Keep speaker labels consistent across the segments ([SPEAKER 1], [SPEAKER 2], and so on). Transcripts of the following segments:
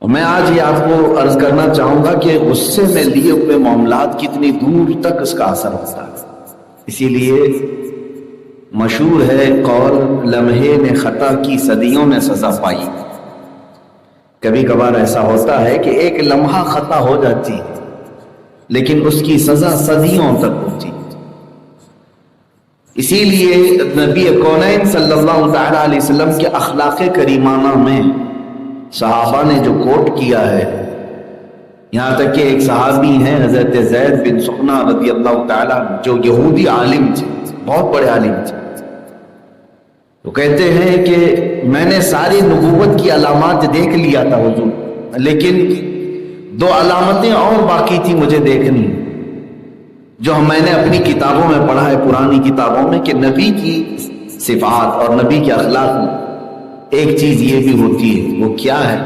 [SPEAKER 1] اور میں آج یہ آپ کو عرض کرنا چاہوں گا کہ غصے میں لیے ہوئے معاملات کتنی دور تک اس کا اثر ہوتا ہے۔ اسی لیے مشہور ہے قول، لمحے نے خطا کی صدیوں نے سزا پائی۔ کبھی کبھار ایسا ہوتا ہے کہ ایک لمحہ خطا ہو جاتی ہے لیکن اس کی سزا صدیوں تک ہوتی ہے۔ اسی لیے نبی کونین صلی اللہ تعالی علیہ وسلم کے اخلاق کریمانہ میں صحابہ نے جو کوٹ کیا ہے، یہاں تک کہ ایک صحابی ہیں حضرت زید بن سخنہ رضی اللہ تعالیٰ جو یہودی عالم تھے، بہت بڑے عالم تھے، وہ کہتے ہیں کہ میں نے ساری نبوت کی علامات دیکھ لیا تھا حضور، لیکن دو علامتیں اور باقی تھی مجھے دیکھنی، جو میں نے اپنی کتابوں میں پڑھا ہے، پرانی کتابوں میں، کہ نبی کی صفات اور نبی کے اخلاق میں ایک چیز یہ بھی ہوتی ہے۔ وہ کیا ہے؟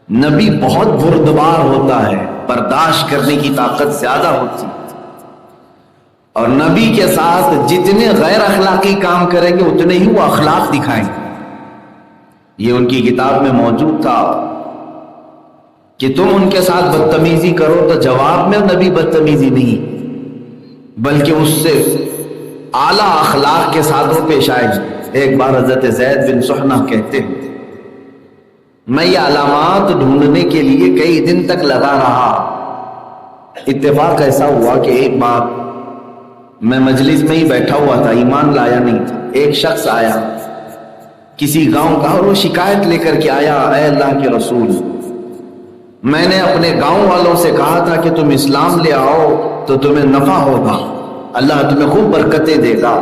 [SPEAKER 1] نبی بہت بردبار ہوتا ہے، برداشت کرنے کی طاقت زیادہ ہوتی ہے، اور نبی کے ساتھ جتنے غیر اخلاقی کام کریں گے اتنے ہی وہ اخلاق دکھائیں گے۔ یہ ان کی کتاب میں موجود تھا کہ تم ان کے ساتھ بدتمیزی کرو تو جواب میں نبی بدتمیزی نہیں بلکہ اس سے اعلیٰ اخلاق کے ساتھ وہ پیش آئے۔ ایک بار حضرت زید بن سخنہ کہتے ہیں میں یہ علامات ڈھونڈنے کے لیے کئی دن تک لگا رہا، اتفاق ایسا ہوا کہ ایک بار میں مجلس میں ہی بیٹھا ہوا تھا، ایمان لایا نہیں تھا، ایک شخص آیا کسی گاؤں کا اور وہ شکایت لے کر کے آیا، اے اللہ کے رسول، میں نے اپنے گاؤں والوں سے کہا تھا کہ تم اسلام لے آؤ تو تمہیں نفع ہوگا، اللہ تمہیں خوب برکتیں دے گا،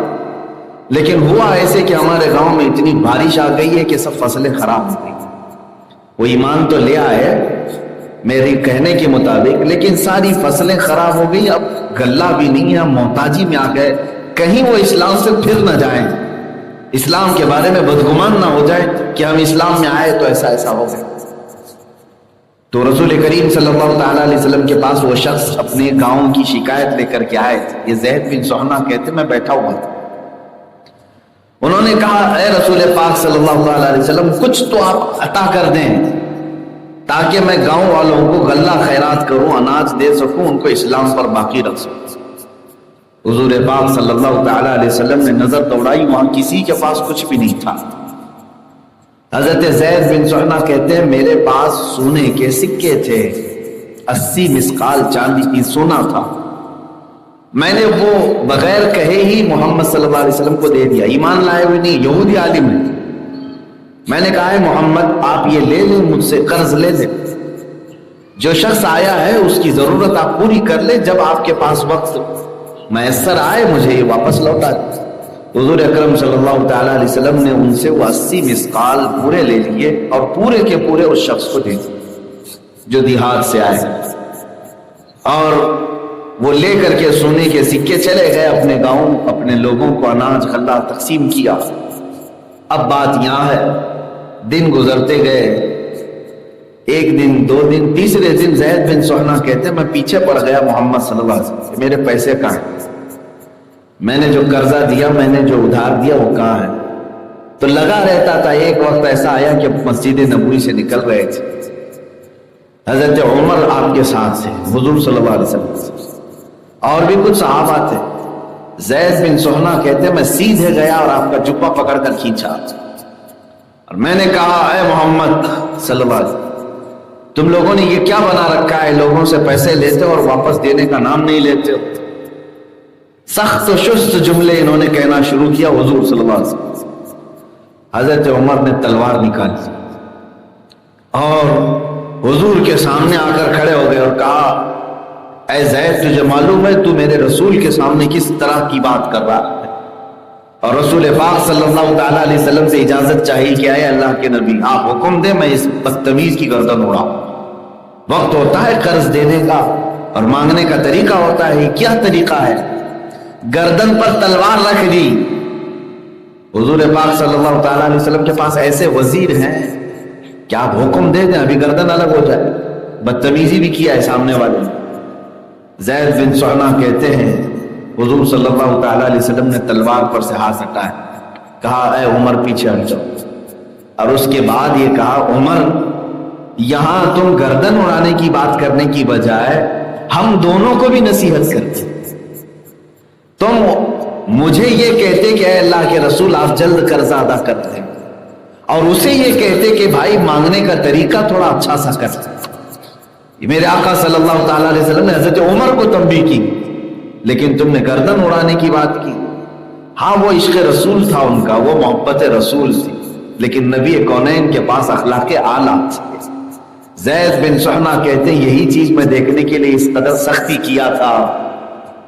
[SPEAKER 1] لیکن ہوا ایسے کہ ہمارے گاؤں میں اتنی بارش آ گئی ہے کہ سب فصلیں خراب ہو گئی۔ وہ ایمان تو لے آئے میری کہنے کے مطابق، لیکن ساری فصلیں خراب ہو گئی، اب غلہ بھی نہیں ہے، محتاجی میں آ گئے، کہیں وہ اسلام سے پھر نہ جائیں، اسلام کے بارے میں بدگمان نہ ہو جائے کہ ہم اسلام میں آئے تو ایسا ایسا ہو گیا۔ تو رسول کریم صلی اللہ تعالیٰ علیہ وسلم کے پاس وہ شخص اپنے گاؤں کی شکایت لے کر کے آئے تھے۔ یہ زید بن سخنہ کہتے میں بیٹھا ہوا تھا، انہوں نے کہا اے رسول پاک صلی اللہ علیہ وسلم کچھ تو آپ عطا کر دیں تاکہ میں گاؤں والوں کو غلہ خیرات کروں، اناج دے سکوں، ان کو اسلام پر باقی رکھ سکوں۔ حضور پاک صلی اللہ تعالیٰ علیہ وسلم نے نظر دوڑائی، وہاں کسی کے پاس کچھ بھی نہیں تھا۔ حضرت زید بن سخنہ کہتے ہیں میرے پاس سونے کے سکے تھے، 80 مسقال چاندی کی سونا تھا، میں نے وہ بغیر کہے ہی محمد صلی اللہ علیہ وسلم کو دے دیا، ایمان لائے ہوئے نہیں، یہودی عالم ہے۔ میں نے کہا ہے محمد آپ یہ لے لیں، مجھ سے قرض لے لیں، جو شخص آیا ہے اس کی ضرورت آپ پوری کر لیں، جب آپ کے پاس وقت میسر آئے مجھے یہ واپس لوٹا دیں۔ حضور اکرم صلی اللہ تعالیٰ علیہ وسلم نے ان سے وہ 80 مسقال پورے لے لیے اور پورے کے پورے اس شخص کو دے دیے جو دیہات سے آئے، اور وہ لے کر کے سونے کے سکے چلے گئے اپنے گاؤں، اپنے لوگوں کو اناج غلہ تقسیم کیا۔ اب بات یہاں ہے، دن گزرتے گئے، ایک دن، 2 دن، تیسرے دن زید بن سخنہ کہتے ہیں میں پیچھے پڑ گیا محمد صلی اللہ علیہ وسلم، میرے پیسے کہاں ہیں، میں نے جو قرضہ دیا، میں نے جو ادھار دیا وہ کہاں ہے؟ تو لگا رہتا تھا۔ ایک وقت ایسا آیا کہ مسجد نبوی سے نکل رہے تھے، حضرت عمر آپ کے ساتھ تھے، حضور صلی اللہ علیہ وسلم، اور بھی کچھ صحابہ تھے۔ زید بن سخنہ کہتے ہیں میں سیدھے گیا اور آپ کا جبہ پکڑ کر کھینچا، اور میں نے کہا اے محمد صلی اللہ علیہ وسلم تم لوگوں نے یہ کیا بنا رکھا ہے، لوگوں سے پیسے لیتے اور واپس دینے کا نام نہیں لیتے ہو۔ سخت و شست جملے انہوں نے کہنا شروع کیا حضور صلی اللہ علیہ وسلم۔ حضرت عمر نے تلوار نکالی اور حضور کے سامنے آ کر کھڑے ہو گئے اور کہا اے زید تجھے معلوم ہے تو میرے رسول کے سامنے کس طرح کی بات کر رہا ہے؟ اور رسول پاک صلی اللہ تعالیٰ علیہ وسلم سے اجازت چاہیے کہ اے اللہ کے نبی آپ حکم دیں میں اس بدتمیز کی گردن اڑاؤں۔ وقت ہوتا ہے قرض دینے کا اور مانگنے کا طریقہ ہوتا ہے، کیا طریقہ ہے؟ گردن پر تلوار رکھ دی۔ حضور پاک صلی اللہ تعالیٰ علیہ وسلم کے پاس ایسے وزیر ہیں کہ آپ حکم دے دیں ابھی گردن الگ ہو جائے، بدتمیزی بھی کیا ہے سامنے والے۔ زید بن سخنہ کہتے ہیں حضور صلی اللہ تعالیٰ علیہ وسلم نے تلوار پر سے ہاتھ ہٹایا، کہا اے عمر پیچھے ہٹ جاؤ، اور اس کے بعد یہ کہا عمر یہاں تم گردن اڑانے کی بات کرنے کی بجائے ہم دونوں کو بھی نصیحت کرتے. تم مجھے یہ کہتے کہ اے اللہ کے رسول آپ جلد قرضہ ادا کر دیں، اور اسے یہ کہتے کہ بھائی مانگنے کا طریقہ تھوڑا اچھا سا کر. میرے آقا صلی اللہ تعالی علیہ وسلم نے حضرت عمر کو تنبیہ کی، لیکن تم نے گردن اڑانے کی بات کی. ہاں وہ عشق رسول تھا ان کا، وہ محبت رسول تھی، لیکن نبی کونین کے پاس اخلاق اعلیٰ تھے. زید بن سہنا کہتے ہیں یہی چیز میں دیکھنے کے لیے اس قدر سختی کیا تھا.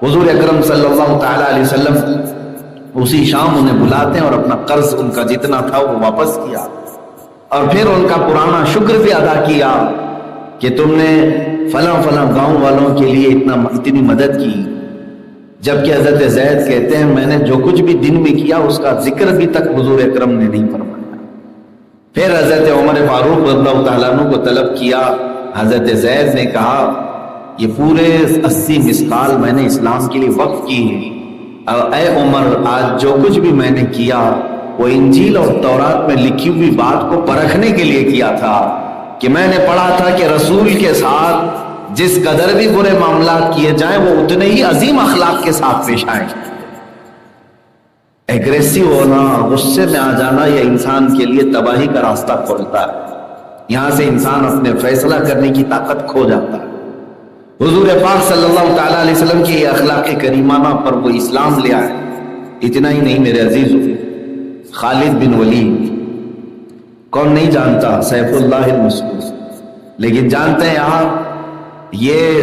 [SPEAKER 1] حضور اکرم صلی اللہ تعالی علیہ وسلم اسی شام انہیں بلاتے ہیں اور اپنا قرض ان کا جتنا تھا وہ واپس کیا، اور پھر ان کا پرانا شکر بھی ادا کیا کہ تم نے فلاں فلاں گاؤں والوں کے لیے اتنی مدد کی. جبکہ حضرت زید کہتے ہیں میں نے جو کچھ بھی دن میں کیا اس کا ذکر بھی تک حضور اکرم نے نہیں فرمایا. پھر حضرت عمر فاروق رضی اللہ تعالیٰ عنہ کو طلب کیا. حضرت زید نے کہا یہ پورے 80 مسقال میں نے اسلام کے لیے وقف کی ہے، اور اے عمر آج جو کچھ بھی میں نے کیا وہ انجیل اور تورات میں لکھی ہوئی بات کو پرکھنے کے لیے کیا تھا، کہ میں نے پڑھا تھا کہ رسول کے ساتھ جس قدر بھی برے معاملات کیے جائیں وہ اتنے ہی عظیم اخلاق کے ساتھ پیش آئیں. ایگریسو ہونا، غصے میں آ جانا، یہ انسان کے لیے تباہی کا راستہ کھولتا ہے. یہاں سے انسان اپنے فیصلہ کرنے کی طاقت کھو جاتا ہے. حضور پاک صلی اللہ تعالیٰ علیہ وسلم کی یہ اخلاق کریمانہ پر وہ اسلام لے آئے. اتنا ہی نہیں میرے عزیزو، خالد بن ولید کون نہیں جانتا، سیف اللہ المسلول، لیکن جانتے ہیں آپ یہ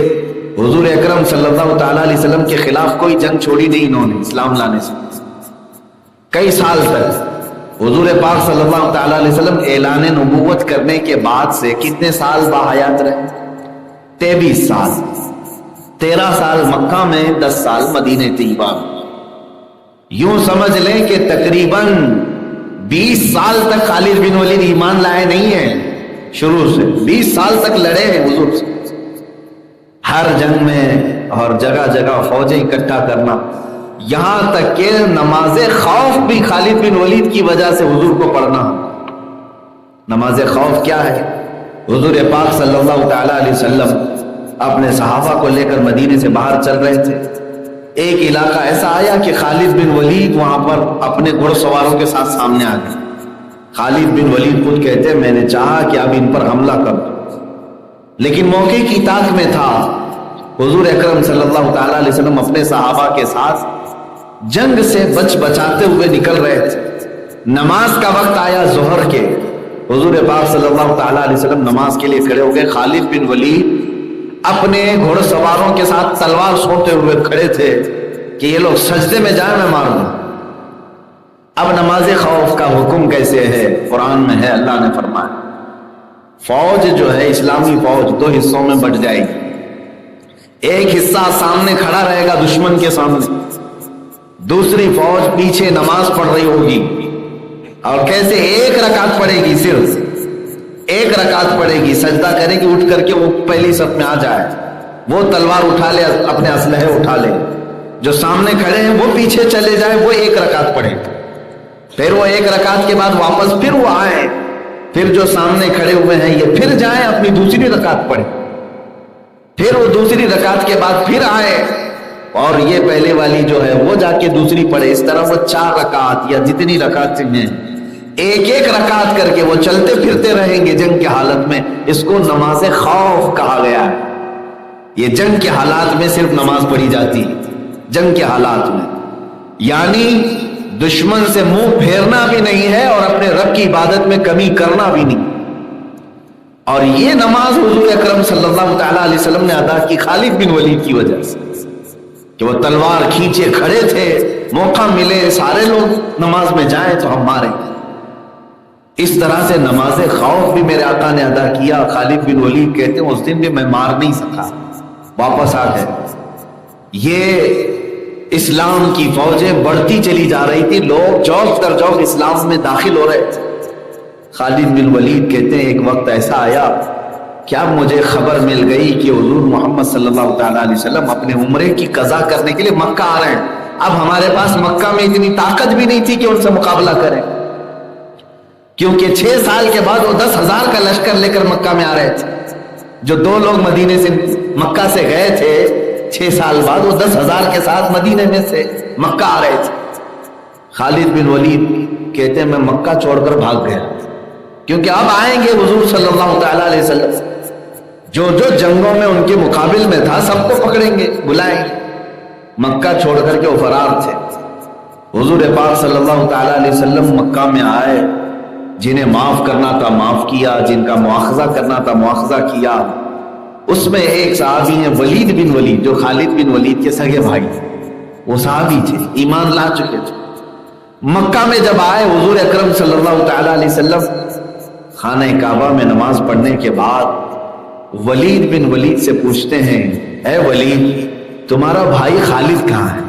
[SPEAKER 1] حضور اکرم صلی اللہ تعالیٰ علیہ وسلم کے خلاف کوئی جنگ چھوڑی نہیں انہوں نے اسلام لانے سے. کئی سال تک حضور پاک صلی اللہ تعالیٰ علیہ وسلم اعلان نبوت کرنے کے بعد سے کتنے سال باحیات رہے؟ 23 سال. 13 سال مکہ میں، 10 سال مدینہ طیبہ میں. یوں سمجھ لیں کہ تقریباً 20 سال تک خالد بن ولید ایمان لائے نہیں ہیں. شروع سے 20 سال تک لڑے ہیں حضور سے، ہر جنگ میں، اور جگہ جگہ فوجیں اکٹھا کرنا. یہاں تک کہ نماز خوف بھی خالد بن ولید کی وجہ سے حضور کو پڑھنا. نماز خوف کیا ہے؟ حضور پاک صلی اللہ تعالی علیہ وسلم اپنے صحابہ کو لے کر مدینے سے باہر چل رہے تھے. ایک علاقہ ایسا آیا کہ خالد بن ولید وہاں پر اپنے گھوڑ سواروں کے ساتھ سامنے آ گئے. خالد بن ولید خود کہتے ہیں میں نے چاہا کہ اب ان پر حملہ کر دوں، لیکن موقع کی طاق میں تھا. حضور اکرم صلی اللہ تعالی علیہ وسلم اپنے صحابہ کے ساتھ جنگ سے بچاتے ہوئے نکل رہے تھے. نماز کا وقت آیا ظہر کے. حضور پاک صلی اللہ تعالی علیہ وسلم نماز کے لیے کھڑے ہو گئے. خالد بن ولید اپنے گھوڑ سواروں کے ساتھ تلوار سوتے ہوئے کھڑے تھے کہ یہ لوگ سجدے میں جائیں میں مار دوں. اب نماز خوف کا حکم کیسے ہے؟ قرآن میں ہے، اللہ نے فرمایا فوج جو ہے اسلامی فوج 2 حصوں میں بٹ جائے گی. ایک حصہ سامنے کھڑا رہے گا دشمن کے سامنے، دوسری فوج پیچھے نماز پڑھ رہی ہوگی. اور کیسے؟ 1 رکعت پڑھے گی، صرف 1 رکعت پڑھے گی. سجدہ کرے گی اٹھ کر کے، وہ پہلی صف میں آ جائے، وہ تلوار اٹھا لے، اپنے اسلحے اٹھا لے. جو سامنے کھڑے ہیں وہ پیچھے چلے جائیں، وہ 1 رکعت پڑھے. پھر وہ 1 رکعت کے بعد واپس پھر وہ آئے، پھر جو سامنے کھڑے ہوئے ہیں یہ پھر جائیں اپنی دوسری رکعت پڑھے. پھر وہ دوسری رکعت کے بعد پھر آئے، اور یہ پہلے والی جو ہے وہ جا کے دوسری پڑھے. اس طرح وہ 4 رکعت یا جتنی رکعت ہیں ایک رکعت کر کے وہ چلتے پھرتے رہیں گے جنگ کے حالت میں. اس کو نماز خوف کہا گیا ہے. یہ جنگ کے حالات میں صرف نماز پڑھی جاتی ہے، جنگ کے حالات میں، یعنی دشمن سے منہ پھیرنا بھی نہیں ہے اور اپنے رب کی عبادت میں کمی کرنا بھی نہیں. اور یہ نماز حضور اکرم صلی اللہ تعالی علیہ وسلم نے ادا کی خالد بن ولید کی وجہ سے، کہ وہ تلوار کھینچے کھڑے تھے. موقع ملے سارے لوگ نماز میں جائیں تو ہم ماریں. اس طرح سے نماز خوف بھی میرے آقا نے ادا کیا. خالد بن ولید کہتے ہیں اس دن بھی میں مار نہیں سکا، واپس آ گئے. یہ اسلام کی فوجیں بڑھتی چلی جا رہی تھی، لوگ جوق در جوق اسلام میں داخل ہو رہے تھے. خالد بن ولید کہتے ہیں ایک وقت ایسا آیا کہ اب مجھے خبر مل گئی کہ حضور محمد صلی اللہ تعالی علیہ وسلم اپنے عمرے کی قضا کرنے کے لیے مکہ آ رہے ہیں. اب ہمارے پاس مکہ میں اتنی طاقت بھی نہیں تھی کہ ان سے مقابلہ کریں. کیونکہ 6 سال کے بعد وہ 10,000 کا لشکر لے کر مکہ میں آ رہے تھے. جو 2 لوگ مدینے سے مکہ سے گئے تھے 6 سال بعد وہ 10,000 کے ساتھ مدینے میں سے مکہ آ رہے تھے. خالد بن ولید کہتے ہیں میں مکہ چھوڑ کر بھاگ گیا، کیونکہ اب آئیں گے حضور صلی اللہ تعالی علیہ وسلم، جو جنگوں میں ان کے مقابل میں تھا سب کو پکڑیں گے، بلائیں گے. مکہ چھوڑ کر کے وہ فرار تھے. حضور پاک صلی اللہ تعالی علیہ وسلم مکہ میں آئے، جنہیں معاف کرنا تھا معاف کیا، جن کا مواخذہ کرنا تھا مواخذہ کیا. اس میں ایک صحابی ہیں ولید بن ولید، جو خالد بن ولید کے سگے بھائی تھے. وہ صحابی تھے، ایمان لا چکے تھے. مکہ میں جب آئے حضور اکرم صلی اللہ تعالی علیہ وسلم خانہ کعبہ میں نماز پڑھنے کے بعد ولید بن ولید سے پوچھتے ہیں اے ولید تمہارا بھائی خالد کہاں ہے؟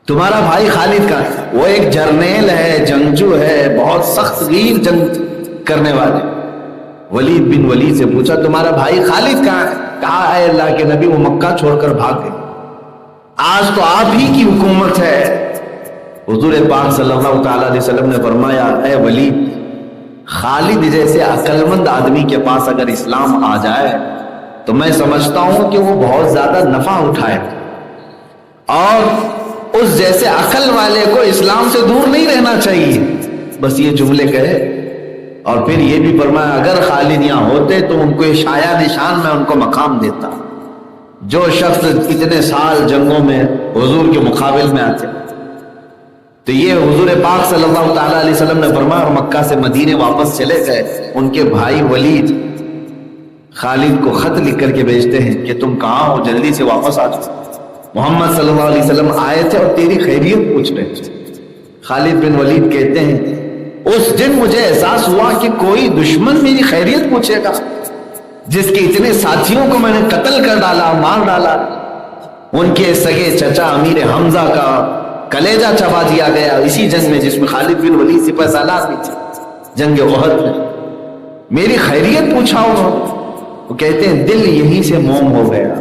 [SPEAKER 1] تمہارا بھائی خالد کہاں ہے؟ وہ ایک جرنیل ہے، جنگجو ہے، بہت سخت گیر جنگ کرنے والے. ولید بن ولید سے پوچھا تمہارا بھائی خالد کہاں ہے؟ کہا اے اللہ کے نبی وہ مکہ چھوڑ کر بھاگ گئے، آج تو آپ ہی کی حکومت ہے. حضور پاک صلی اللہ تعالی علیہ وسلم نے فرمایا اے ولید، خالد جیسے عقل مند آدمی کے پاس اگر اسلام آ جائے تو میں سمجھتا ہوں کہ وہ بہت زیادہ نفع اٹھائے، اور اس جیسے عقل والے کو اسلام سے دور نہیں رہنا چاہیے. بس یہ جملے کہے اور پھر یہ بھی فرمایا اگر خالد یہاں ہوتے تو ان کو یہ شایع نشان میں ان کو مقام دیتا، جو شخص اتنے سال جنگوں میں حضور کے مقابل میں آتے. تو یہ حضور پاک صلی اللہ تعالی علیہ وسلم نے فرمایا اور مکہ سے مدینے واپس چلے گئے. ان کے بھائی ولید خالد کو خط لکھ کر کے بھیجتے ہیں کہ تم کہاں ہو، جلدی سے واپس آ جاؤ. محمد صلی اللہ علیہ وسلم آئے تھے اور تیری خیریت پوچھ رہے تھے. خالد بن ولید کہتے ہیں اس دن مجھے احساس ہوا کہ کوئی دشمن میری خیریت پوچھے گا، جس کے اتنے ساتھیوں کو میں نے قتل کر ڈالا، مار ڈالا. ان کے سگے چچا امیر حمزہ کا کلیجہ چبا دیا گیا اسی جنگ میں جس میں خالد بن ولید سپہ سالار بھی تھے، جنگ احد میں. میری خیریت پوچھا ہوگا. وہ کہتے ہیں دل یہیں سے موم ہو گیا.